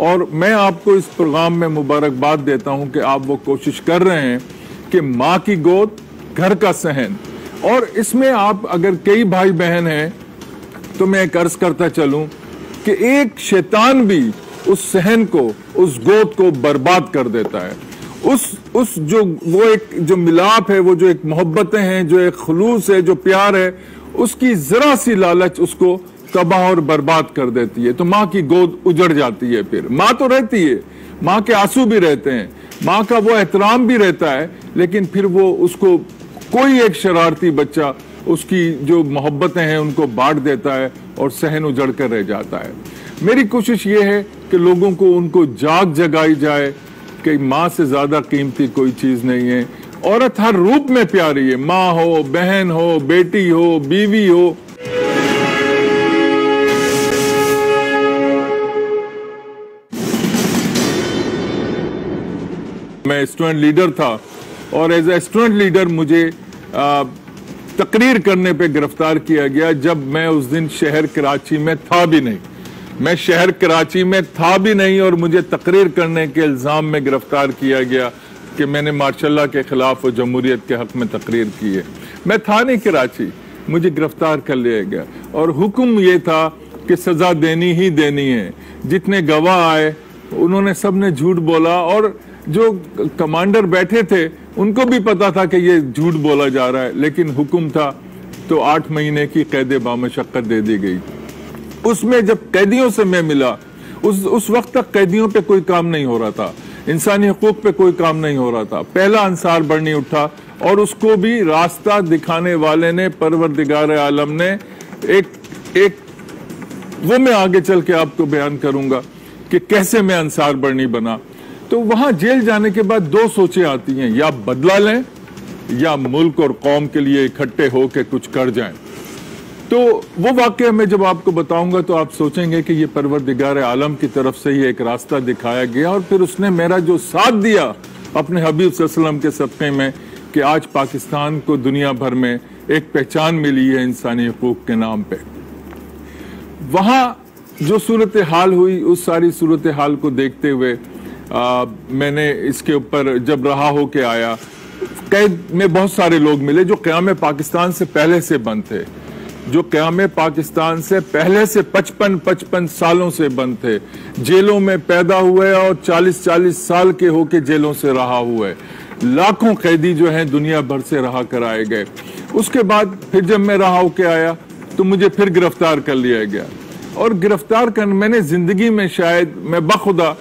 اور میں آپ کو اس پروگرام میں مبارکباد دیتا ہوں کہ آپ وہ کوشش کر رہے ہیں کہ ماں کی گود گھر کا صحن، اور اس میں آپ اگر کئی بھائی بہن ہیں تو میں ایک عرض کرتا چلوں کہ ایک شیطان بھی اس صحن کو، اس گود کو برباد کر دیتا ہے. اس وہ ایک جو ملاپ ہے، وہ جو ایک محبتیں ہیں، جو ایک خلوص ہے، جو پیار ہے، اس کی ذرا سی لالچ اس کو تباہ اور برباد کر دیتی ہے. تو ماں کی گود اجڑ جاتی ہے. پھر ماں تو رہتی ہے، ماں کے آنسو بھی رہتے ہیں، ماں کا وہ احترام بھی رہتا ہے، لیکن پھر وہ اس کو کوئی ایک شرارتی بچہ اس کی جو محبتیں ہیں ان کو بانٹ دیتا ہے اور صحن اجڑ کر رہ جاتا ہے. میری کوشش یہ ہے کہ لوگوں کو ان کو جگائی جائے کہ ماں سے زیادہ قیمتی کوئی چیز نہیں ہے. عورت ہر روپ میں پیاری ہے، ماں ہو، بہن ہو، بیٹی ہو، بیوی ہو. میں اسٹوڈنٹ لیڈر تھا اور ایز اے اسٹوڈنٹ لیڈر مجھے تقریر کرنے پہ گرفتار کیا گیا جب میں اس دن شہر کراچی میں تھا بھی نہیں. میں شہر کراچی میں تھا بھی نہیں اور مجھے تقریر کرنے کے الزام میں گرفتار کیا گیا کہ میں نے ماشاء اللہ کے خلاف و جمہوریت کے حق میں تقریر کی ہے. میں تھا نہیں کراچی، مجھے گرفتار کر لیا گیا اور حکم یہ تھا کہ سزا دینی ہی دینی ہے. جتنے گواہ آئے انہوں نے سب نے جھوٹ بولا اور جو کمانڈر بیٹھے تھے ان کو بھی پتا تھا کہ یہ جھوٹ بولا جا رہا ہے، لیکن حکم تھا تو 8 مہینے کی قید بامشقت دے دی گئی. اس میں جب قیدیوں سے میں ملا، اس وقت تک قیدیوں پہ کوئی کام نہیں ہو رہا تھا، انسانی حقوق پہ کوئی کام نہیں ہو رہا تھا. پہلا انصار بڑھنی اٹھا اور اس کو بھی راستہ دکھانے والے نے، پروردگار عالم نے ایک وہ میں آگے چل کے آپ کو بیان کروں گا کہ کیسے میں انصار بڑھنی بنا. تو وہاں جیل جانے کے بعد 2 سوچیں آتی ہیں، یا بدلہ لیں یا ملک اور قوم کے لیے اکٹھے ہو کے کچھ کر جائیں. تو وہ واقعہ میں جب آپ کو بتاؤں گا تو آپ سوچیں گے کہ یہ پروردگار عالم کی طرف سے ہی ایک راستہ دکھایا گیا اور پھر اس نے میرا جو ساتھ دیا اپنے حبیب صلی اللہ علیہ وسلم کے صدقے میں کہ آج پاکستان کو دنیا بھر میں ایک پہچان ملی ہے انسانی حقوق کے نام پہ. وہاں جو صورتحال ہوئی، اس ساری صورتحال کو دیکھتے ہوئے میں نے اس کے اوپر جب رہا ہو کے آیا، قید میں بہت سارے لوگ ملے جو قیام پاکستان سے پہلے سے بند تھے، جو قیام پاکستان سے پہلے سے 55 سالوں سے بند تھے، جیلوں میں پیدا ہوئے اور 40 سال کے ہو کے جیلوں سے رہا ہوئے. لاکھوں قیدی جو ہیں دنیا بھر سے رہا کرائے گئے. اس کے بعد پھر جب میں رہا ہو کے آیا تو مجھے پھر گرفتار کر لیا گیا. اور گرفتار کرنے میں نے زندگی میں شاید میں بخدا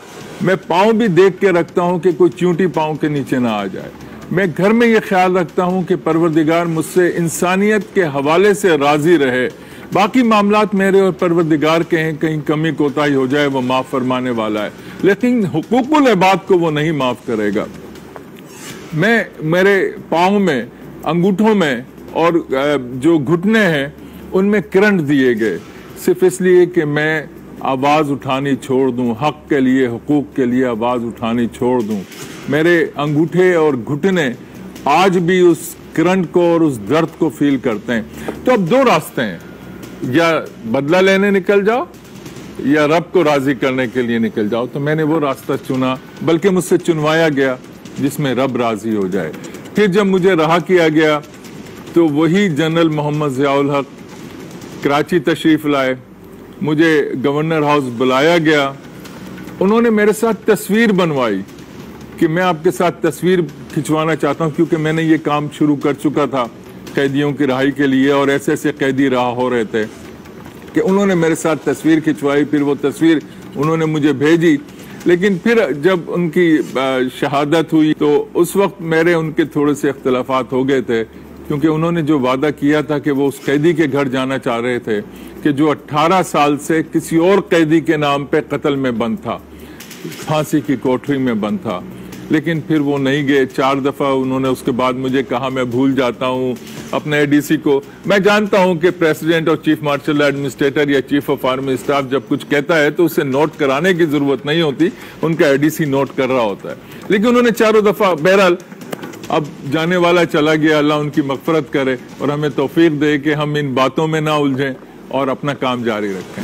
میں پاؤں بھی دیکھ کے رکھتا ہوں کہ کوئی چونٹی پاؤں کے نیچے نہ آ جائے. میں گھر میں یہ خیال رکھتا ہوں کہ پروردگار مجھ سے انسانیت کے حوالے سے راضی رہے. باقی معاملات میرے اور پروردگار کے ہیں، کہیں کمی کوتاہی ہو جائے وہ معاف فرمانے والا ہے، لیکن حقوق العباد کو وہ نہیں معاف کرے گا. میرے پاؤں میں، انگوٹھوں میں اور جو گھٹنے ہیں ان میں کرنٹ دیے گئے صرف اس لیے کہ میں آواز اٹھانی چھوڑ دوں، حق کے لیے، حقوق کے لیے آواز اٹھانی چھوڑ دوں. میرے انگوٹھے اور گھٹنے آج بھی اس کرنٹ کو اور اس درد کو فیل کرتے ہیں. تو اب 2 راستے ہیں، یا بدلہ لینے نکل جاؤ یا رب کو راضی کرنے کے لیے نکل جاؤ. تو میں نے وہ راستہ چنا، بلکہ مجھ سے چنوایا گیا جس میں رب راضی ہو جائے. پھر جب مجھے رہا کیا گیا تو وہی جنرل محمد ضیاء الحق کراچی تشریف لائے، مجھے گورنر ہاؤس بلایا گیا. انہوں نے میرے ساتھ تصویر بنوائی کہ میں آپ کے ساتھ تصویر کھنچوانا چاہتا ہوں، کیونکہ میں نے یہ کام شروع کر چکا تھا قیدیوں کی رہائی کے لیے اور ایسے قیدی رہا ہو رہے تھے کہ انہوں نے میرے ساتھ تصویر کھنچوائی. پھر وہ تصویر انہوں نے مجھے بھیجی، لیکن پھر جب ان کی شہادت ہوئی تو اس وقت میرے ان کے تھوڑے سے اختلافات ہو گئے تھے، کیونکہ انہوں نے جو وعدہ کیا تھا کہ وہ اس قیدی کے گھر جانا چاہ رہے تھے کہ جو 18 سال سے کسی اور قیدی کے نام پہ قتل میں بند تھا، پھانسی کی کوٹری میں بند تھا. لیکن پھر وہ نہیں گئے. 4 دفعہ انہوں نے اس کے بعد مجھے کہا میں بھول جاتا ہوں اپنے اے ڈی سی کو. میں جانتا ہوں کہ پریزیڈنٹ اور چیف مارشل ایڈمنسٹریٹر یا چیف آف آرمی اسٹاف جب کچھ کہتا ہے تو اسے نوٹ کرانے کی ضرورت نہیں ہوتی، ان کا اے ڈی سی نوٹ کر رہا ہوتا ہے. لیکن انہوں نے 4 دفعہ، بہرحال اب جانے والا چلا گیا، اللہ ان کی مغفرت کرے اور ہمیں توفیق دے کہ ہم ان باتوں میں نہ الجھیں اور اپنا کام جاری رکھیں.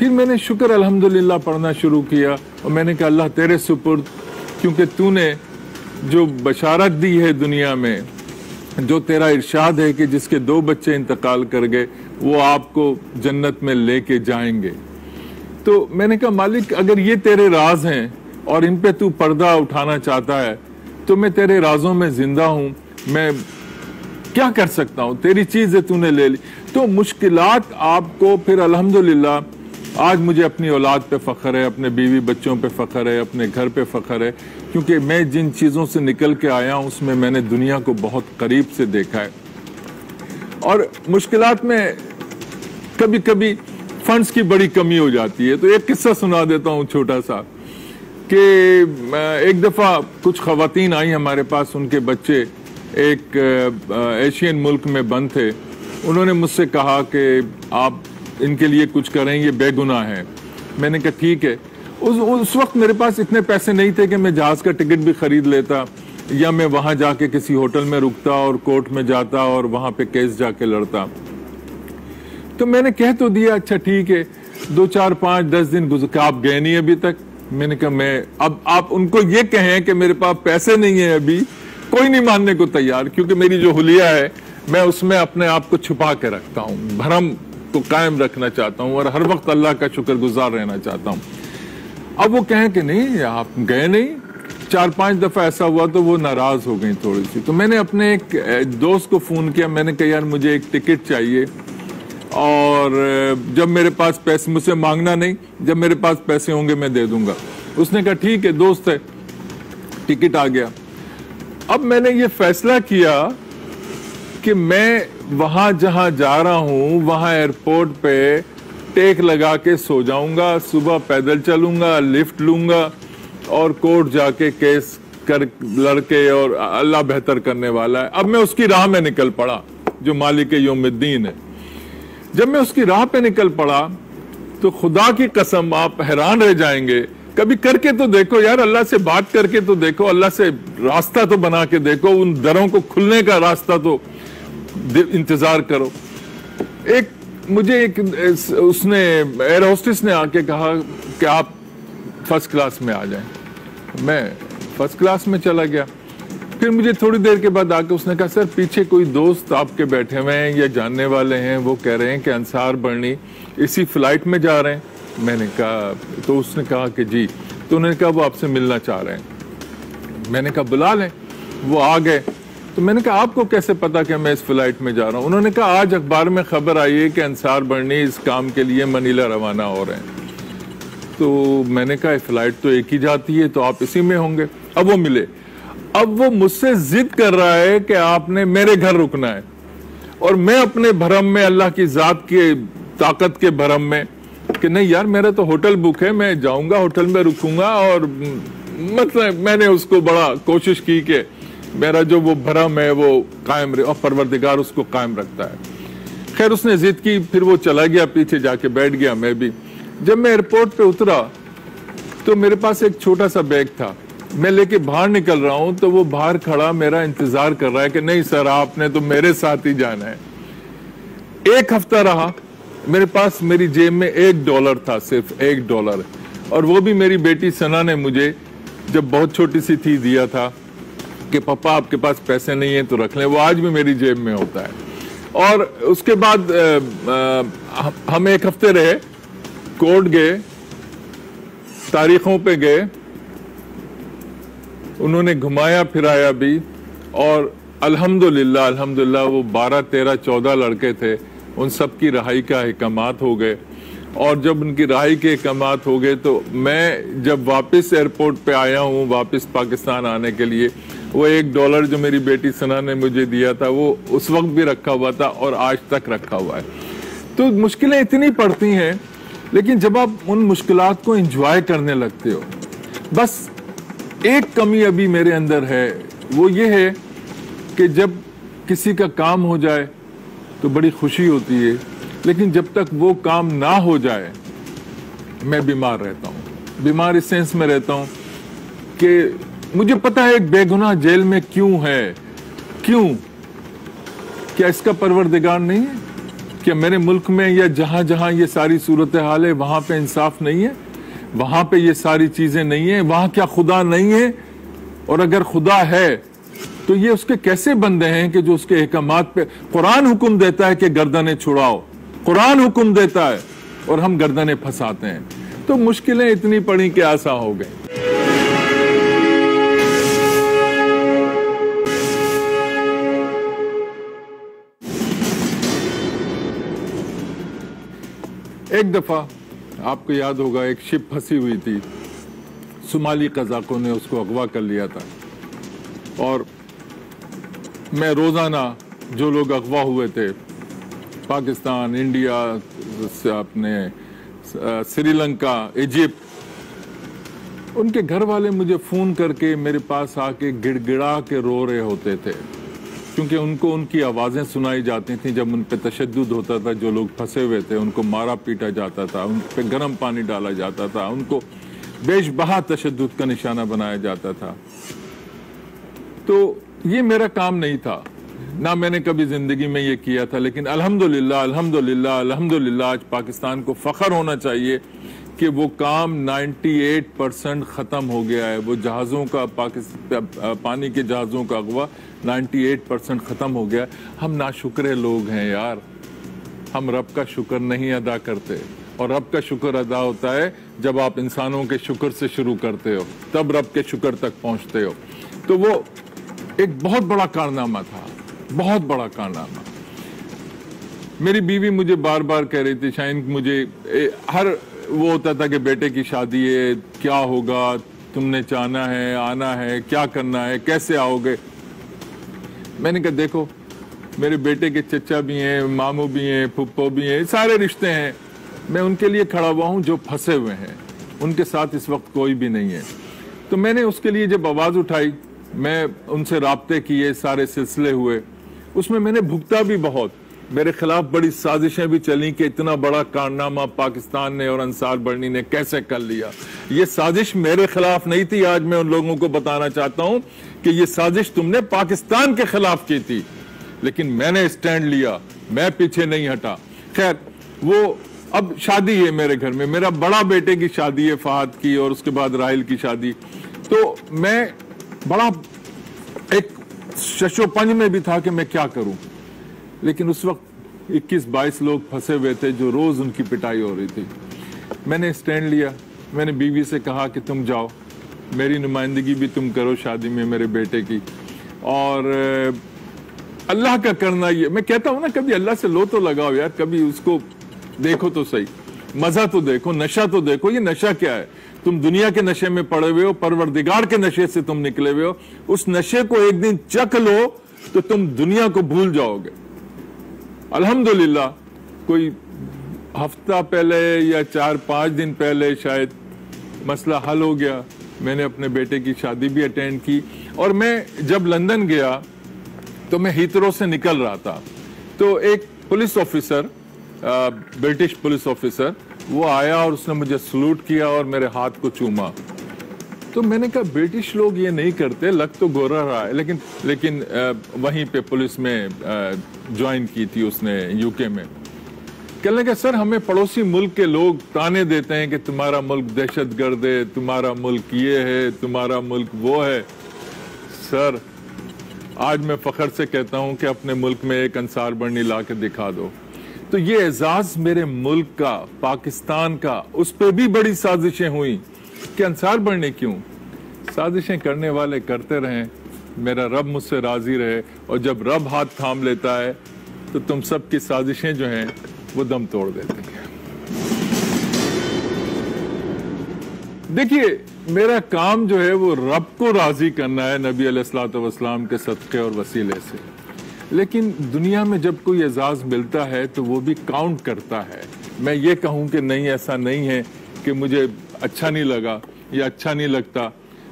پھر میں نے شکر الحمدللہ پڑھنا شروع کیا اور میں نے کہا اللہ تیرے سپرد، کیونکہ تو نے جو بشارت دی ہے دنیا میں، جو تیرا ارشاد ہے کہ جس کے 2 بچے انتقال کر گئے وہ آپ کو جنت میں لے کے جائیں گے، تو میں نے کہا مالک اگر یہ تیرے راز ہیں اور ان پہ تو پردہ اٹھانا چاہتا ہے تو میں تیرے رازوں میں زندہ ہوں، میں کیا کر سکتا ہوں، تیری چیزیں تو نے لے لی۔ تو مشکلات آپ کو پھر الحمدللہ آج مجھے اپنی اولاد پہ فخر ہے، اپنے بیوی بچوں پہ فخر ہے، اپنے گھر پہ فخر ہے، کیونکہ میں جن چیزوں سے نکل کے آیا ہوں اس میں نے دنیا کو بہت قریب سے دیکھا ہے۔ اور مشکلات میں کبھی کبھی فنڈز کی بڑی کمی ہو جاتی ہے، تو ایک قصہ سنا دیتا ہوں چھوٹا سا، کہ ایک دفعہ کچھ خواتین آئیں ہمارے پاس، ان کے بچے ایک ایشین ملک میں بند تھے، انہوں نے مجھ سے کہا کہ آپ ان کے لیے کچھ کریں، یہ بے گناہ ہے۔ میں نے کہا ٹھیک ہے۔ اس وقت میرے پاس اتنے پیسے نہیں تھے کہ میں جہاز کا ٹکٹ بھی خرید لیتا یا میں وہاں جا کے کسی ہوٹل میں رکتا اور کورٹ میں جاتا اور وہاں پہ کیس جا کے لڑتا، تو میں نے کہہ تو دیا اچھا ٹھیک ہے، 2 4 5 10 دن گزر کے آپ گئے نہیں ابھی تک۔ میں نے کہا اب آپ ان کو یہ کہیں کہ میرے پاس پیسے نہیں ہیں ابھی، کوئی نہیں ماننے کو تیار، کیونکہ میری جو حلیہ ہے میں اس میں اپنے آپ کو چھپا کے رکھتا ہوں، بھرم کو قائم رکھنا چاہتا ہوں اور ہر وقت اللہ کا شکر گزار رہنا چاہتا ہوں۔ اب وہ کہیں کہ نہیں آپ گئے نہیں، 4 5 دفعہ ایسا ہوا تو وہ ناراض ہو گئی تھوڑی سی، تو میں نے اپنے ایک دوست کو فون کیا، میں نے کہا یار مجھے ایک ٹکٹ چاہیے، اور جب میرے پاس پیسے، مجھ سے مانگنا نہیں، جب میرے پاس پیسے ہوں گے میں دے دوں گا۔ اس نے کہا ٹھیک ہے، دوست ہے، ٹکٹ آ گیا۔ اب میں نے یہ فیصلہ کیا کہ میں وہاں جہاں جا رہا ہوں وہاں ایئرپورٹ پہ ٹیک لگا کے سو جاؤں گا، صبح پیدل چلوں گا، لفٹ لوں گا اور کورٹ جا کے کیس کر لڑ کے، اور اللہ بہتر کرنے والا ہے۔ اب میں اس کی راہ میں نکل پڑا جو مالک یوم الدین ہے۔ جب میں اس کی راہ پہ نکل پڑا تو خدا کی قسم آپ حیران رہ جائیں گے، کبھی کر کے تو دیکھو یار، اللہ سے بات کر کے تو دیکھو، اللہ سے راستہ تو بنا کے دیکھو، ان دروں کو کھلنے کا راستہ تو انتظار کرو۔ اس نے ایئر ہوسٹس نے آ کے کہا کہ آپ فرسٹ کلاس میں آ جائیں، میں فرسٹ کلاس میں چلا گیا۔ پھر مجھے تھوڑی دیر کے بعد آ کے اس نے کہا سر پیچھے کوئی دوست آپ کے بیٹھے ہوئے ہیں یا جاننے والے ہیں، وہ کہہ رہے ہیں کہ انصار برنی اسی فلائٹ میں جا رہے ہیں۔ میں نے کہا، تو اس نے کہا کہ جی، تو انہوں نے کہا وہ آپ سے ملنا چاہ رہے ہیں۔ میں نے کہا بلا لیں۔ وہ آ گئے، تو میں نے کہا آپ کو کیسے پتا کہ میں اس فلائٹ میں جا رہا ہوں؟ انہوں نے کہا آج اخبار میں خبر آئی ہے کہ انصار برنی اس کام کے لیے منیلا روانہ ہو رہے ہیں۔ تو میں نے کہا فلائٹ تو ایک ہی جاتی ہے، تو آپ اسی میں ہوں گے۔ اب وہ ملے، اب وہ مجھ سے ضد کر رہا ہے کہ آپ نے میرے گھر رکنا ہے، اور میں اپنے بھرم میں، اللہ کی ذات کی طاقت کے بھرم میں، کہ نہیں یار میرا تو ہوٹل بک ہے، میں جاؤں گا ہوٹل میں رکوں گا، اور مطلب میں نے اس کو بڑا کوشش کی کہ میرا جو وہ بھرم ہے وہ قائم رہے، اور پروردگار اس کو قائم رکھتا ہے۔ خیر اس نے ضد کی، پھر وہ چلا گیا، پیچھے جا کے بیٹھ گیا، میں بھی۔ جب میں ایئرپورٹ پہ اترا تو میرے پاس ایک چھوٹا سا بیگ تھا، میں لے کے باہر نکل رہا ہوں تو وہ باہر کھڑا میرا انتظار کر رہا ہے کہ نہیں سر آپ نے تو میرے ساتھ ہی جانا ہے۔ 1 ہفتہ رہا، میرے پاس میری جیب میں $1 تھا، صرف $1، اور وہ بھی میری بیٹی سنا نے مجھے جب بہت چھوٹی سی تھی دیا تھا کہ پپا آپ کے پاس پیسے نہیں ہیں تو رکھ لیں، وہ آج بھی میری جیب میں ہوتا ہے۔ اور اس کے بعد ہم 1 ہفتے رہے، کورٹ گئے، تاریخوں پہ گئے، انہوں نے گھمایا پھرایا بھی، اور الحمدللہ وہ 12 13 14 لڑکے تھے، ان سب کی رہائی کا احکامات ہو گئے۔ اور جب ان کی رہائی کے احکامات ہو گئے تو میں جب واپس ایئرپورٹ پہ آیا ہوں واپس پاکستان آنے کے لیے، وہ $1 جو میری بیٹی سنا نے مجھے دیا تھا وہ اس وقت بھی رکھا ہوا تھا اور آج تک رکھا ہوا ہے۔ تو مشکلیں اتنی پڑتی ہیں، لیکن جب آپ ان مشکلات کو انجوائے کرنے لگتے ہو، بس ایک کمی ابھی میرے اندر ہے، وہ یہ ہے کہ جب کسی کا کام ہو جائے تو بڑی خوشی ہوتی ہے، لیکن جب تک وہ کام نہ ہو جائے میں بیمار رہتا ہوں۔ بیمار اس سینس میں رہتا ہوں کہ مجھے پتا ہے ایک بے گناہ جیل میں کیوں ہے، کیوں؟ کیا اس کا پروردگار نہیں ہے؟ کہ میرے ملک میں یا جہاں جہاں یہ ساری صورتحال ہے وہاں پہ انصاف نہیں ہے، وہاں پہ یہ ساری چیزیں نہیں ہیں، وہاں کیا خدا نہیں ہے؟ اور اگر خدا ہے تو یہ اس کے کیسے بندے ہیں کہ جو اس کے احکامات پہ قرآن حکم دیتا ہے کہ گردنیں چھڑاؤ، قرآن حکم دیتا ہے اور ہم گردنیں پھنساتے ہیں؟ تو مشکلیں اتنی پڑی کہ آسان ہو گئیں۔ ایک دفعہ آپ کو یاد ہوگا ایک شپ پھنسی ہوئی تھی، صومالی قزاقوں نے اس کو اغوا کر لیا تھا، اور میں روزانہ جو لوگ اغوا ہوئے تھے پاکستان، انڈیا، اپنے سری لنکا، ایجپٹ، ان کے گھر والے مجھے فون کر کے میرے پاس آ کے گڑ گڑا کے رو رہے ہوتے تھے، کیونکہ ان کو ان کی آوازیں سنائی جاتی تھیں جب ان پہ تشدد ہوتا تھا۔ جو لوگ پھنسے ہوئے تھے ان کو مارا پیٹا جاتا تھا، ان پہ گرم پانی ڈالا جاتا تھا، ان کو بیش بہا تشدد کا نشانہ بنایا جاتا تھا۔ تو یہ میرا کام نہیں تھا، نہ میں نے کبھی زندگی میں یہ کیا تھا، لیکن الحمدللہ الحمدللہ الحمدللہ آج پاکستان کو فخر ہونا چاہیے کہ وہ کام 98% ختم ہو گیا ہے۔ وہ جہازوں کا پانی کے جہازوں کا اغوا 98% ختم ہو گیا۔ ہم ناشکرے لوگ ہیں یار، ہم رب کا شکر نہیں ادا کرتے، اور رب کا شکر ادا ہوتا ہے جب آپ انسانوں کے شکر سے شروع کرتے ہو، تب رب کے شکر تک پہنچتے ہو۔ تو وہ ایک بہت بڑا کارنامہ تھا، بہت بڑا کارنامہ۔ میری بیوی مجھے بار بار کہہ رہی تھی، شاہین مجھے ہر وہ ہوتا تھا کہ بیٹے کی شادی ہے، کیا ہوگا، تم نے جانا ہے، آنا ہے، کیا کرنا ہے، کیسے آؤ گے؟ میں نے کہا دیکھو میرے بیٹے کے چچا بھی ہیں، ماموں بھی ہیں، پھپھو بھی ہیں، سارے رشتے ہیں، میں ان کے لیے کھڑا ہوا ہوں جو پھنسے ہوئے ہیں، ان کے ساتھ اس وقت کوئی بھی نہیں ہے۔ تو میں نے اس کے لیے جب آواز اٹھائی، میں ان سے رابطے کیے، سارے سلسلے ہوئے، اس میں نے بھگتا بھی بہت، میرے خلاف بڑی سازشیں بھی چلیں کہ اتنا بڑا کارنامہ پاکستان نے اور انصار بڑھنی نے کیسے کر لیا۔ یہ سازش میرے خلاف نہیں تھی، آج میں ان لوگوں کو بتانا چاہتا ہوں کہ یہ سازش تم نے پاکستان کے خلاف کی تھی، لیکن میں نے اسٹینڈ لیا، میں پیچھے نہیں ہٹا۔ خیر، وہ اب شادی ہے میرے گھر میں، میرا بڑا بیٹے کی شادی ہے فہد کی، اور اس کے بعد راحل کی شادی، تو میں بڑا ایک شش و پنج میں بھی تھا کہ میں کیا کروں، لیکن اس وقت 21-22 لوگ پھنسے ہوئے تھے جو روز ان کی پٹائی ہو رہی تھی۔ میں نے اسٹینڈ لیا، میں نے بیوی سے کہا کہ تم جاؤ، میری نمائندگی بھی تم کرو شادی میں میرے بیٹے کی، اور اللہ کا کرنا یہ، میں کہتا ہوں نا کبھی اللہ سے لو تو لگاؤ یار، کبھی اس کو دیکھو تو صحیح، مزہ تو دیکھو، نشہ تو دیکھو۔ یہ نشہ کیا ہے؟ تم دنیا کے نشے میں پڑے ہوئے ہو، پروردگار کے نشے سے تم نکلے ہوئے ہو، اس نشے کو ایک دن چکھ لو تو تم دنیا کو بھول جاؤ گے۔ الحمدللہ کوئی ہفتہ پہلے یا 4-5 دن پہلے شاید مسئلہ حل ہو گیا، میں نے اپنے بیٹے کی شادی بھی اٹینڈ کی، اور میں جب لندن گیا تو میں ہیترو سے نکل رہا تھا، تو ایک police officer, British police officer, وہ آیا اور اس نے مجھے سلوٹ کیا اور میرے ہاتھ کو چوما۔ تو میں نے کہا برٹش لوگ یہ نہیں کرتے، لگ تو گورا رہا ہے، لیکن وہیں پہ پولیس میں جوائن کی تھی اس نے یو کے میں۔ کہنے لگا سر ہمیں پڑوسی ملک کے لوگ تانے دیتے ہیں کہ تمہارا ملک دہشت گرد ہے، تمہارا ملک یہ ہے، تمہارا ملک وہ ہے۔ سر آج میں فخر سے کہتا ہوں کہ اپنے ملک میں ایک انصار بڑھنی لا کے دکھا دو۔ تو یہ اعزاز میرے ملک کا، پاکستان کا، اس پہ بھی بڑی سازشیں ہوئیں کہ انصار بڑھنے کیوں؟ سازشیں کرنے والے کرتے رہیں، میرا رب مجھ سے راضی رہے، اور جب رب ہاتھ تھام لیتا ہے تو تم سب کی سازشیں جو ہیں وہ دم توڑ دیتی ہیں۔ دیکھیے میرا کام جو ہے وہ رب کو راضی کرنا ہے نبی علیہ الصلوۃ والسلام کے صدقے اور وسیلے سے، لیکن دنیا میں جب کوئی اعزاز ملتا ہے تو وہ بھی کاؤنٹ کرتا ہے۔ میں یہ کہوں کہ نہیں ایسا نہیں ہے کہ مجھے اچھا نہیں لگا یا اچھا نہیں لگتا،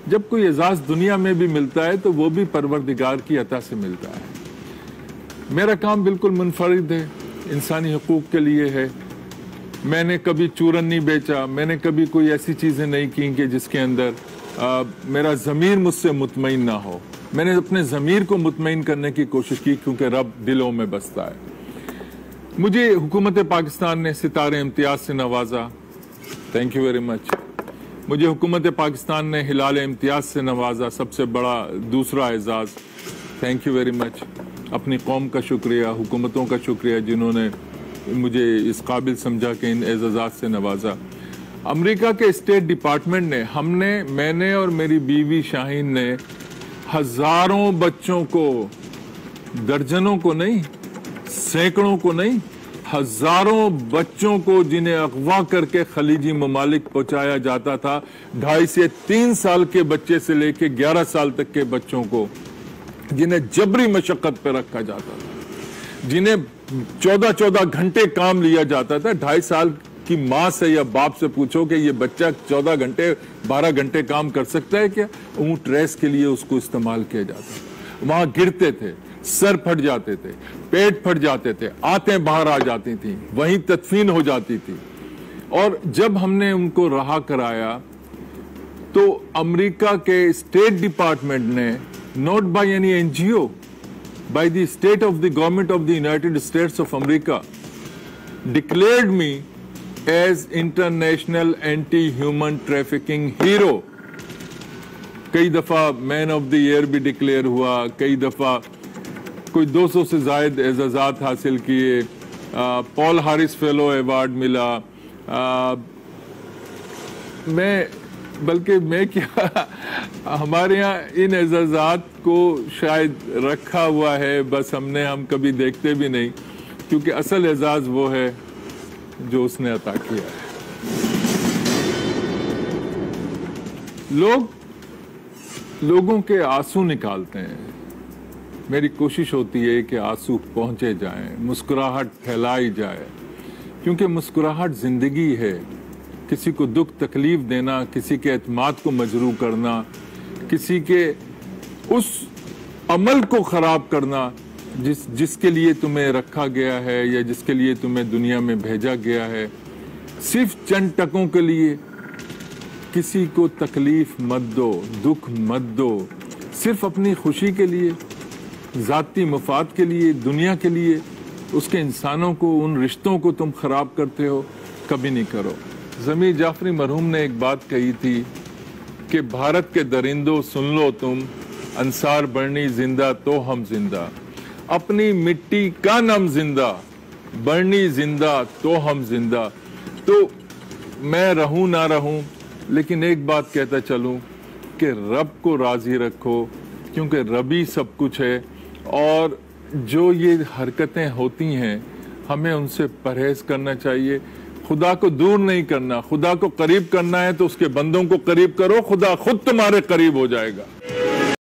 جب کوئی اعزاز دنیا میں بھی ملتا ہے تو وہ بھی پروردگار کی عطا سے ملتا ہے۔ میرا کام بالکل منفرد ہے، انسانی حقوق کے لیے ہے۔ میں نے کبھی چورن نہیں بیچا، میں نے کبھی کوئی ایسی چیزیں نہیں کی کہ جس کے اندر میرا ضمیر مجھ سے مطمئن نہ ہو۔ میں نے اپنے ضمیر کو مطمئن کرنے کی کوشش کی، کیونکہ رب دلوں میں بستا ہے۔ مجھے حکومت پاکستان نے ستارے امتیاز سے نوازا، تھینک یو ویری مچ. مجھے حکومت پاکستان نے ہلال امتیاز سے نوازا، سب سے بڑا دوسرا اعزاز، تھینک یو ویری مچ. اپنی قوم کا شکریہ، حکومتوں کا شکریہ جنہوں نے مجھے اس قابل سمجھا کہ ان اعزازات سے نوازا. امریکہ کے اسٹیٹ ڈپارٹمنٹ نے میں نے اور میری بیوی شاہین نے ہزاروں بچوں کو، درجنوں کو نہیں، سینکڑوں کو نہیں، ہزاروں بچوں کو جنہیں اغوا کر کے خلیجی ممالک پہنچایا جاتا تھا، 2.5 سے 3 سال کے بچے سے لے کے 11 سال تک کے بچوں کو، جنہیں جبری مشقت پہ رکھا جاتا تھا، جنہیں 14 گھنٹے کام لیا جاتا تھا. 2.5 سال کی ماں سے یا باپ سے پوچھو کہ یہ بچہ 14 گھنٹے 12 گھنٹے کام کر سکتا ہے کیا؟ اونٹ ریس کے لیے اس کو استعمال کیا جاتا تھا. وہاں گرتے تھے، سر پھٹ جاتے تھے، پیٹ پھٹ جاتے تھے، آنتیں باہر آ جاتی تھیں، وہیں تدفین ہو جاتی تھی. اور جب ہم نے ان کو رہا کرایا تو امریکہ کے اسٹیٹ ڈپارٹمنٹ نے، not by any NGO, by the state of the government of the United States of America, declared me as international anti-human trafficking hero. کئی دفعہ مین آف دی ایئر بھی ڈکلیئر ہوا، کئی دفعہ کوئی 200 سے زائد اعزازات حاصل کیے، پال ہارس فیلو ایوارڈ ملا. میں کیا ہمارے یہاں ان اعزازات کو شاید رکھا ہوا ہے، بس ہم کبھی دیکھتے بھی نہیں، کیونکہ اصل اعزاز وہ ہے جو اس نے عطا کیا ہے. لوگوں کے آنسو نکالتے ہیں، میری کوشش ہوتی ہے کہ آنسو پہنچے جائیں، مسکراہٹ پھیلائی جائے، کیونکہ مسکراہٹ زندگی ہے. کسی کو دکھ تکلیف دینا، کسی کے اعتماد کو مجروح کرنا، کسی کے اس عمل کو خراب کرنا جس کے لیے تمہیں رکھا گیا ہے یا جس کے لیے تمہیں دنیا میں بھیجا گیا ہے، صرف چند ٹکوں کے لیے کسی کو تکلیف مت دو، دکھ مت دو. صرف اپنی خوشی کے لیے، ذاتی مفاد کے لیے، دنیا کے لیے اس کے انسانوں کو، ان رشتوں کو تم خراب کرتے ہو، کبھی نہیں کرو. ضمیر جعفری مرحوم نے ایک بات کہی تھی کہ بھارت کے درندوں سن لو تم، انصار برنی زندہ تو ہم زندہ، اپنی مٹی کا نم زندہ، برنی زندہ تو ہم زندہ. تو میں رہوں نہ رہوں، لیکن ایک بات کہتا چلوں کہ رب کو راضی رکھو، کیونکہ ربی سب کچھ ہے. اور جو یہ حرکتیں ہوتی ہیں ہمیں ان سے پرہیز کرنا چاہیے. خدا کو دور نہیں کرنا، خدا کو قریب کرنا ہے تو اس کے بندوں کو قریب کرو، خدا خود تمہارے قریب ہو جائے گا.